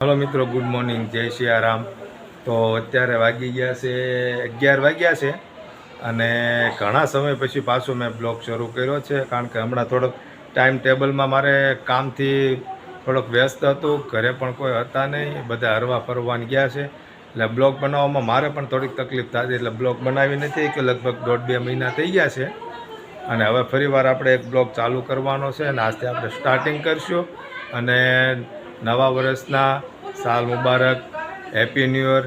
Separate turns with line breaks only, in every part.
Hello मित्रों, good morning, जय सियाराम। तो अत्यारे वागी गया से 11 वाग्या छे अने घणा समय पछी पाछो मैं ब्लॉग शरू कर्यो छे, कारण के हमणां थोड़ोक टाइम टेबल में मारे कामथी थोड़ोक व्यस्त हतो। घरे पण कोई हता नहीं, बधा हरवा फरवाने गया छे એટલે બ્લોગ બનાવવામાં મારે પણ થોડીક તકલીફ થતી, એટલે બ્લોગ બનાવી નથી કે લગભગ 1.5-2 મહિના થઈ ગયા છે। અને હવે ફરીવાર આપણે એક બ્લોગ ચાલુ કરવાનો છે અને આજથી આપણે સ્ટાર્ટિંગ કરશું। અને નવા વર્ષના સાલ મુબારક, હેપી ન્યૂ યર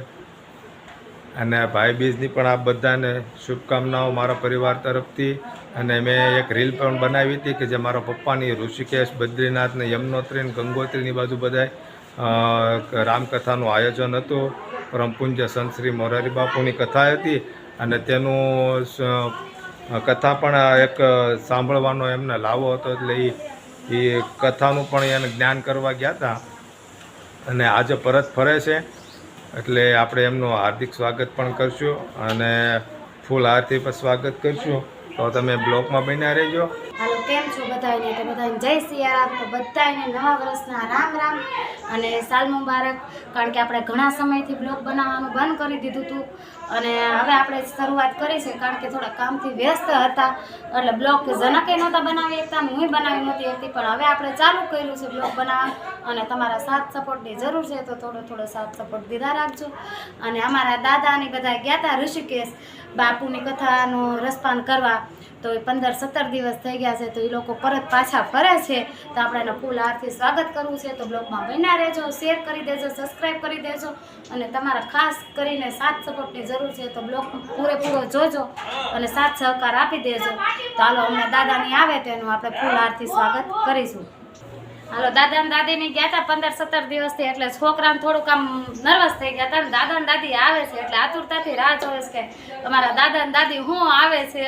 અને ભાઈ બીજની પણ આ બધાને શુભકામનાઓ મારા પરિવાર તરફથી। અને મેં એક રીલ પણ બનાવી હતી કે જે મારા પપ્પાની ઋષિકેશ, બદ્રીનાથ ને યમનોત્રી ને ગંગોત્રીની બાજુ બધાય રામકથાનું આયોજન હતું। પરમ પૂજ્ય સંત શ્રી મોરારી બાપુની કથા હતી અને તેનું કથા પણ એક સાંભળવાનો એમને લાવો હતો, એટલે એ કથાનું પણ એને જ્ઞાન કરવા ગયા હતા અને આજે પરત ફરે છે, એટલે આપણે એમનું હાર્દિક સ્વાગત પણ કરશું અને ફૂલ હારથી પણ સ્વાગત કરશું। તો તમે બ્લોગમાં બન્યા રહેજો।
હાલો, કેમ છો બધાને? તો બધાને જય સિયારામ। તો બધાને નવા વર્ષના રામ રામ અને સાલ મુબારક। કારણ કે આપણે ઘણા સમયથી બ્લોગ બનાવવાનું બંધ કરી દીધું હતું અને હવે આપણે શરૂઆત કરી છે, કારણ કે થોડા કામથી વ્યસ્ત હતા, એટલે બ્લોગ જનકે નહોતા બનાવી શકતા, હું બનાવી નહોતી શકતી, પણ હવે આપણે ચાલુ કર્યું છે બ્લોગ બનાવવા અને તમારા સાથ સપોર્ટની જરૂર છે, તો થોડો સાથ સપોર્ટ દીધા રાખજો। અને અમારા દાદાની બધા ગયા હતા ઋષિકેશ બાપુની કથાનું રસપાન કરવા, તો 15-17 દિવસ થઈ ગયા છે, તો એ લોકો પરત પાછા ફરે છે, તો આપણે એના ફૂલ હારથી સ્વાગત કરવું છે। તો બ્લોગમાં બન્યા રહેજો, શેર કરી દેજો, સબસ્ક્રાઈબ કરી દેજો અને તમારા ખાસ કરીને સાથ સપોર્ટની જરૂર છે, તો બ્લોગ પૂરેપૂરો જોજો અને સાથ સહકાર આપી દેજો। તો હાલો, અમને દાદાની આવે તો એનું આપણે ફૂલ હારથી સ્વાગત કરીશું। હાલો, દાદા ને દાદીની ગયા હતા 15-17 દિવસથી, એટલે છોકરાને થોડુંક આમ નર્વસ થઈ ગયા હતા। દાદા ને દાદી આવે છે એટલે આતુરતાથી રાહ જોવે છે કે અમારા દાદા ને દાદી હું આવે છે।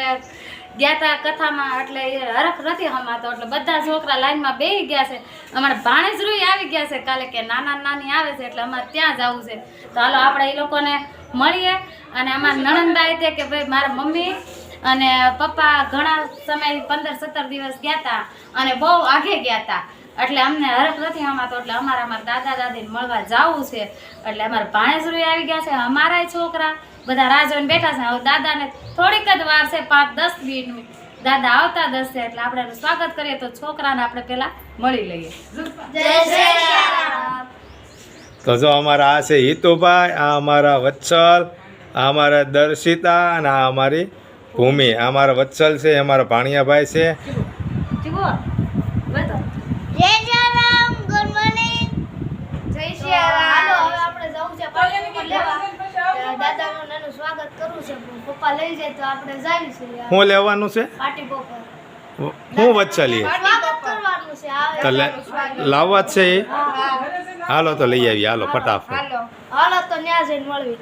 ગયા હતા કથામાં, એટલે એ હરખ નથી હમાતો, એટલે બધા છોકરા લાઈનમાં બેસી ગયા છે। અમારા ભાણેજરૂઈ આવી ગયા છે કાલે, કે નાના નાની આવે છે એટલે અમારે ત્યાં જવું છે। તો હાલો, આપણે એ લોકોને મળીએ। અને અમારા નણંદબાઈ તે કે ભાઈ મારા મમ્મી અને પપ્પા ઘણા સમય 15-17 દિવસ ગયા હતા અને બહુ આગે ગયા હતા, એટલે અમને હરખ નથી હમાતો, એટલે અમારા દાદા દાદીને મળવા જવું છે, એટલે અમારા ભાણેજરૂઈ આવી ગયા છે, અમારા છોકરા બધા રાહ જોઈને બેઠા છે। હવે દાદાને થોડીક જ વાર છે, 5-10 મિનિટ, દાદા આવતા 10 છે, એટલે આપણે એનું સ્વાગત કરીએ। તો છોકરાને આપણે પેલા મળી લઈએ। જય શ્રી રામ।
તો જો અમારા આ છે હિતુભાઈ, આ અમારા વત્સલ, આ અમારા દર્શિતા અને આ અમારી ભૂમિ। આ અમારા વત્સલ છે, અમારા ભાણિયાભાઈ છે।
દાદાનું નાનું સ્વાગત કરવું છે, પપ્પા લઈ જાય તો આપણે જઈશું।
શું લેવાનું છે?
પાટી પોપર
હું વત્સલી
સ્વાગત કરવાનું છે,
તો લાવવા જ છે એ? હાલો તો લઈ આવીએ, હાલો ફટાફટ।
હાલો તો ન્યા જઈને મળવી।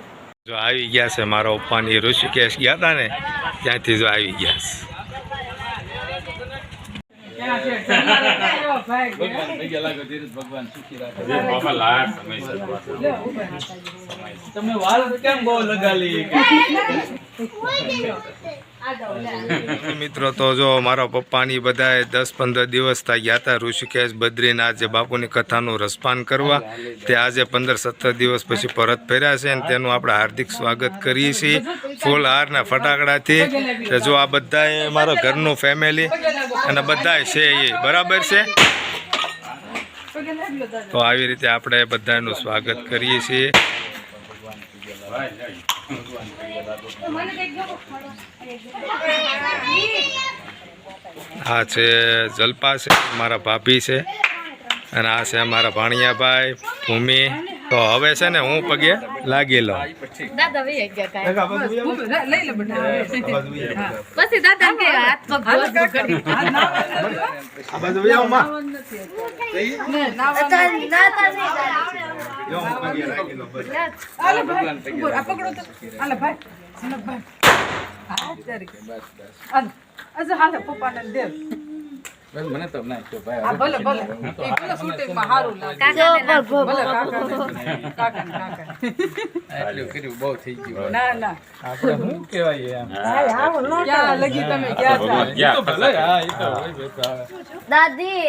જો આવી ગયા છે મારા પપ્પાની ઋષિકેશ ગયા હતા ને ત્યાંથી જો આવી ગયા છે।
તમે વાલ કેમ બહુ લગાલી?
મિત્રો, તો જો મારા પપ્પાની બધાએ 10-15 દિવસ ત્યાં ગયા હતા ઋષિકેશ, બદ્રીનાથ, જે બાપુની કથાનું રસપાન કરવા, તે આજે 15-17 દિવસ પછી પરત ફર્યા છે અને તેનું આપણે હાર્દિક સ્વાગત કરીએ છીએ ફૂલ હાર ને ફટાકડાથી। તો જો આ બધાએ મારા ઘરનું ફેમિલી અને બધાય છે એ બરાબર છે, તો આવી રીતે આપણે બધાનું સ્વાગત કરીએ છીએ। આ છે જલપા છે, મારા ભાભી છે, અને આ છે અમારા ભાણિયાભાઈ ભૂમિ। તો હવે છે ને હું પગે લાગી લઉં।
મને તો ના તો ભાઈ
આ ભલે ભલે એ ભલે શૂટિંગ માં હારું લાગે
કાકા
ભલે કાકા
આટલું કર્યું બહુ થઈ ગયું
ના ના
આપણે શું કહેવાય એમ
ક્યાં લગી તમે ગયા હતા
ભલે હા ઈ તો હોય બેટા
દાદી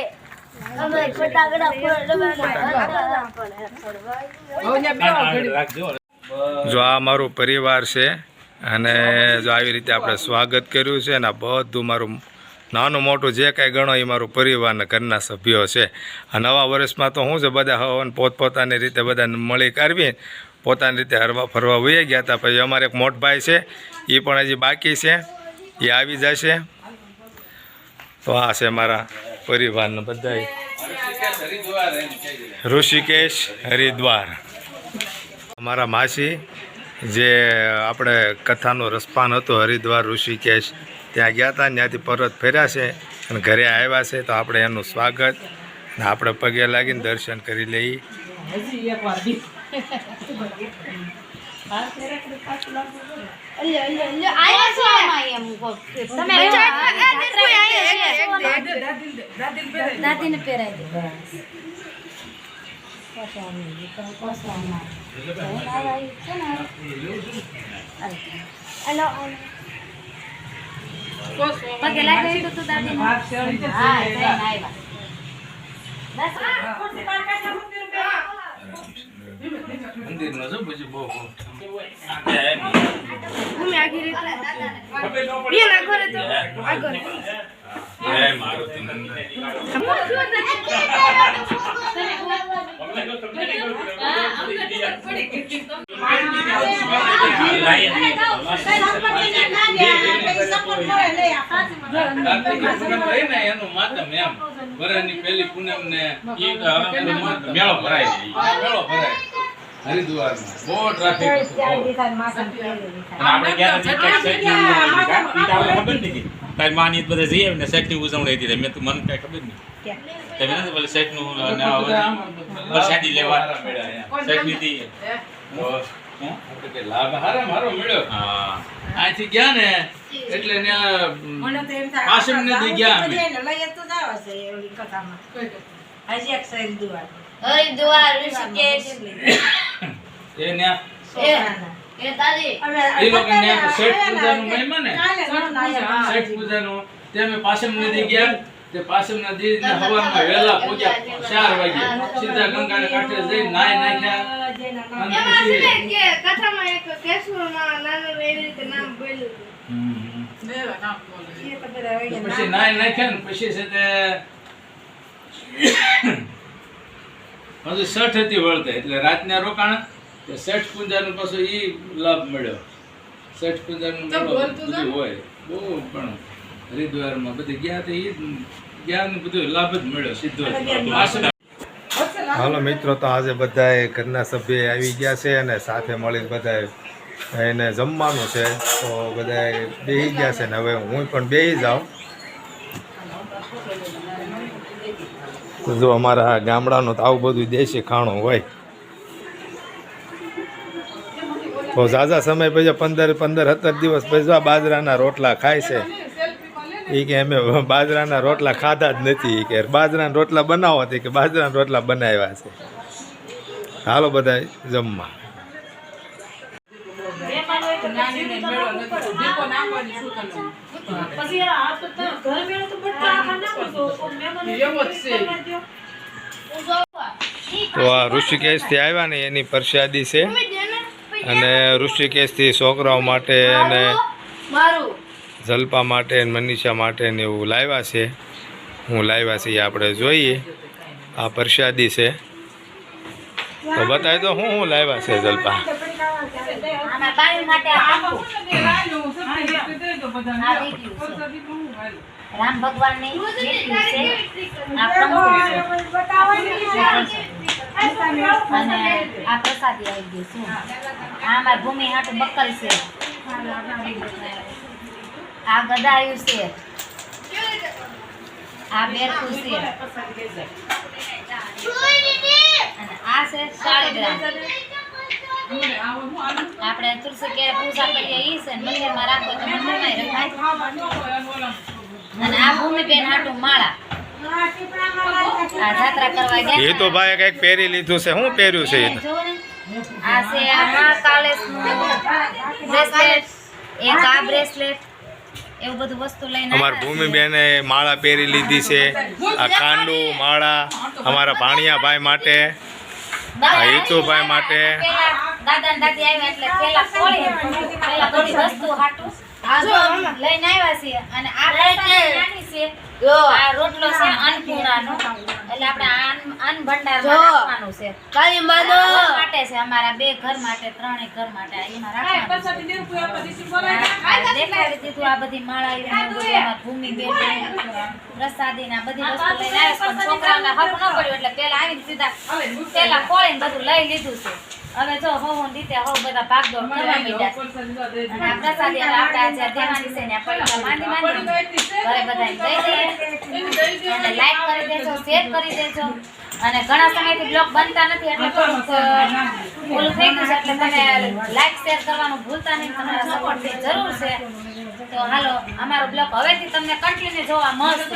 જો આ મારું પરિવાર છે અને જો આવી રીતે આપણે સ્વાગત કર્યું છે અને આ બધું મારું નાનું મોટું જે કાંઈ ગણો એ મારું પરિવારના ઘરના સભ્યો છે આ નવા વર્ષમાં તો શું છે બધા હવન પોતપોતાની રીતે બધા મળી કરવી પોતાની રીતે હરવા ફરવા વહી ગયા હતા. પછી અમારે એક મોટ ભાઈ છે એ પણ હજી બાકી છે, એ આવી જશે. તો આ છે મારા પરિવારના બધા ઋષિકેશ હરિદ્વાર. અમારા માસી જે આપણે કથાનું રસપાન હતું હરિદ્વાર ઋષિકેશ ત્યાં ગયા હતા, ત્યાંથી પરત ફર્યા છે અને ઘરે આવ્યા છે. તો આપણે એનું સ્વાગત ને આપણે પગે લાગીને દર્શન કરી લઈએ.
દાદીને પહેરાવી દે. પગે લાગી તો દાદી
મંદિરનો જો પછી બહુ એનું માતમ એમ વરાની પહેલી પૂનમ ને મેળો ભરાય હરિદ્વારમાં બહુ ટ્રાફિક
આપણે ગયા ખબર નથી તારી માની બધા જઈ આવીને સેટની ઉજવણી હતી મેં તું મને કઈ ખબર નહીં તમે નથી બોલે સેટનું વરસાદી લેવા સેટની હતી
લાભ હારો મળ્યો.
હા
અહીંથી ગયા ને એટલે પાછળ નથી ગયા અમે.
હરિદ્વાર ઋષિકેશ
એ લોકો ને છઠ પૂજાનું મહિમા ને છઠ પૂજાનું તે અમે પાછળ નદી ગયા. તે પાછળ નદી ને હવામાં વહેલા પૂજા 4 વાગે સીધા ગંગાને કાંઠે જઈ નાય નાખ્યા અને પછી
કથામાં એક કેશવમાં નાનો એવી રીતે નામ બોલ્યું
પછી નાય નાખ્યા ને પછી છે તે હજુ છઠ હતી વળતા એટલે રાતના રોકાણ તે છઠ પૂજાનું પાછો ઈ લાભ મળ્યો. છઠ પૂજાનું બધું હોય બહુ પણ હરિદ્વારમાં બધી ગયા તો ઈ ગયા ને બધું લાભ જ મળ્યો સીધો જ.
હાલો મિત્રો, તો આજે બધાએ ઘરના સભ્ય આવી ગયા છે અને સાથે મળીને બધાએ એને જમવાનું છે. તો બધાએ બેસી ગયા છે ને હવે હું પણ બેસી જાઉં. તો જો અમારા ગામડાનું તો આવું બધું દેશી ખાણું હોય. તો ઝાઝા સમય પછી 15-17 દિવસ પછી જો બાજરાના રોટલા ખાય છે. એ કે અમે બાજરાના રોટલા ખાધા જ નથી, કે બાજરાના રોટલા બનાવો હતી કે બાજરાના રોટલા બનાવ્યા છે. હાલો બધા જમવા. તો આ ઋષિકેશથી આવ્યા ને એની પ્રસાદી છે અને ઋષિકેશથી છોકરાઓ માટે અને જલ્પા માટે મનીષા માટે ને એવું લાવ્યા છે. હું લાવ્યા છે એ આપણે જોઈએ. આ પ્રસાદી છે તો બતાવી દો હું લાવ્યા છે જલ્પા.
રામ ભગવાનની અને આ પ્રસાદી આવી ગઈ શું. આ અમારી ભૂમિ હાટું બકલ છે, આ ગદાયું છે, આ બેરકું છે અને આ છે 40 ગ્રામ. આપણે તુલસી કે પૂજા કરીએ ઈ છે, મંદિરમાં રાખો તો મંદિરમાં રખાય. અને આ ભૂમિબેન હાટું માળા આ જાત્રા કરવા ગયા.
એ તો ભાઈ કંઈક પહેરી લીધું છે. શું પહેર્યું છે?
આ છે આ મહાકાલેશનું બ્રેસલેટ, એક આ બ્રેસલેટ, એવું બધું વસ્તુ લઈને
અમારા ભૂમિબેને માળા પહેરી લીધી છે, આ કાંડુ માળા અમારા ભાણિયા ભાઈ માટે, આ હિતુભાઈ માટે.
દાદા ને દાદી આવ્યા એટલે પેલા ખોલી પેલા બધી વસ્તુ હાટું લઈને આવ્યા છીએ. અને આ નાની છે, આ રોટલો છે અન્નપૂર્ણાનો, એટલે આપણે અન્ન ભંડારમાં રાખવાનું છે.
કાલી માનો
ઘર માટે છે, અમારા 2 ઘર માટે, 3 ઘર માટે એમાં રાખવાનું છે. દેખાડી દીધું આ બધી માળા એમાં ભૂમિબેન પ્રસાદી ના બધી વસ્તુ લઈને આવ્યા, પણ છોકરાઓને હક ન પડ્યું એટલે પેલા આવીને સીધા પેલા ખોલીને બધું લઈ લીધું છે. હવે જો હોવું રીતે હોવ બધા ભાગદોડ કરવા માંડ્યા છે. અને આ પ્રસાદી હવે આપણે આજે દેવાની છે ને આ પૈસા માંડી ઘરે બધાને દઈ દઈએ. અને લાઈક કરી દેજો, શેર કરી દેજો. અને ઘણા સમયથી બ્લોગ બનતા નથી એટલે થોડુંક ઓલું થઈ ગયું છે, એટલે તમે લાઈક શેર કરવાનું ભૂલતા નહીં. તમારા સપોર્ટની જરૂર છે. તો હાલો, અમારો બ્લોગ હવેથી તમને કન્ટિન્યુ જોવા મળશે.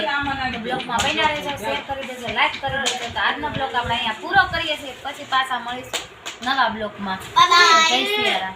તો બ્લોગમાં બન્યા રહેજો, શેર કરી દેજો, લાઈક કરી દેજો. તો આજનો બ્લોગ આપણે અહીંયા પૂરો કરીએ છીએ, પછી પાછા મળીશું નવા બ્લોગમાં. જય સિયારામ.